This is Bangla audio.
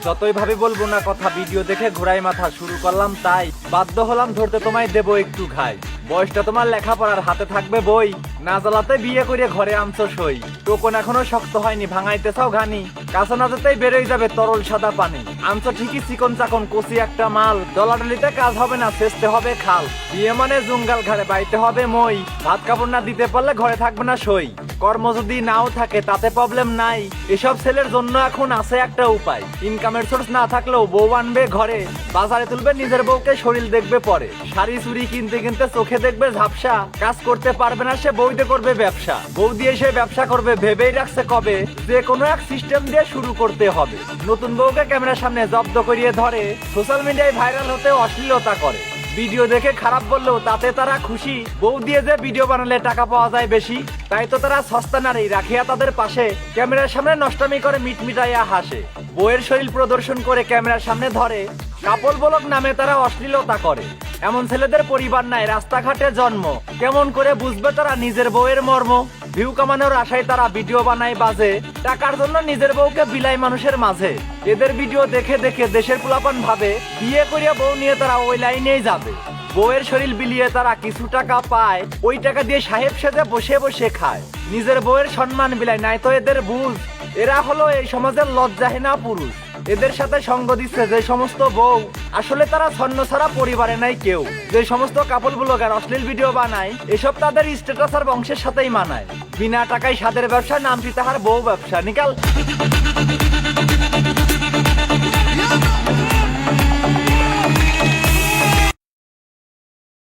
যতই ভাবে বলবো না কথা, ভিডিও দেখে ঘোরাই মাথা শুরু করলাম, তাই বাধ্য হলাম ধরতে, তোমায় দেবো একটু ঘাই। বয়সটা তোমার লেখাপড়ার, হাতে থাকবে বই, না জ্বালাতে বিয়ে করে ঘরে আনছো সই। টোকন এখনো শক্ত হয়নি, ভাঙাইতে চাও ঘানি, কাছে না যেতেই বেরোই যাবে তরল সাদা পানি। আনছো ঠিকই চিকন চাকন কচি একটা মাল, ডলাডলিতে কাজ হবে না, চেষ্টা হবে খাল। বিয়ে মানে জঙ্গাল, ঘাড়ে বাইতে হবে মই, ভাত কাপড় না দিতে পারলে ঘরে থাকবে না সই। কর্ম যদি নাও থাকে তাতে প্রবলেম নাই, এসব ছেলের জন্য এখন আছে একটা উপায়। ইনকামের সোর্স না থাকলেও বউ আনবে ঘরে, বাজারে তুলবে নিজের বউকে, শরীর দেখবে পরে। শাড়ি চুড়ি কিনতে কিনতে চোখে দেখবে ঝাপসা, কাজ করতে পারবে না সে, বউ দিয়ে করবে ব্যবসা। বউ দিয়ে সে ব্যবসা করবে, ভেবেই রাখছে কবে যে কোনো এক সিস্টেম দিয়ে শুরু করতে হবে। নতুন বউকে ক্যামেরার সামনে জব্দ করিয়ে ধরে, সোশ্যাল মিডিয়ায় ভাইরাল হতে অশ্লীলতা করে। ভিডিও দেখে খারাপ বললেও তাতে তারা খুশি, বউ দিয়ে যে ভিডিও বানালে টাকা পাওয়া যায় বেশি। তাই তো তারা সস্তা নারী রাখিয়া তাদের পাশে, ক্যামেরার সামনে নষ্টামি করে মিটমিটাইয়া হাসে। বউয়ের শরীর প্রদর্শন করে ক্যামেরার সামনে ধরে, কাপল ব্লগ নামে তারা অশ্লীলতা করে। এমন ছেলেদের পরিবার নাই, রাস্তাঘাটে জন্ম, কেমন করে বুঝবে তারা নিজের বউয়ের মর্ম। ভিউ কামানোর আশায় তারা ভিডিও বানায় বাজে, টাকার জন্য নিজের বউকে বিলাই মানুষের মাঝে। এদের ভিডিও দেখে দেখে দেশের পোলাপান ভাবে বিয়ে করিয়া বউ নিয়ে তারা ওই লাইনেই যাবে। বউয়ের শরীর বিলিয়ে তারা কিছু টাকা পায়, ওই টাকা দিয়ে সাহেব সেজে বসে বসে খায়। নিজের বউয়ের সম্মান বিলায়, নাই তো এদের বুঝ। এরা হলো এই সমাজের লজ্জাহীনা পুরুষ। এদের সাথে সঙ্গ দিচ্ছে যে সমস্ত বউ, আসলে তারা ছন্ন ছাড়া পরিবারে নাই কেউ। যে সমস্ত কাপল ব্লগার অশ্লীল ভিডিও বানায়, এসব তাদের স্ট্যাটাস আর বংশের সাথেই মানায়। বিনা টাকায় স্বাদের ব্যবসা, নামটি তাহার বউ ব্যবসা। নিকাল।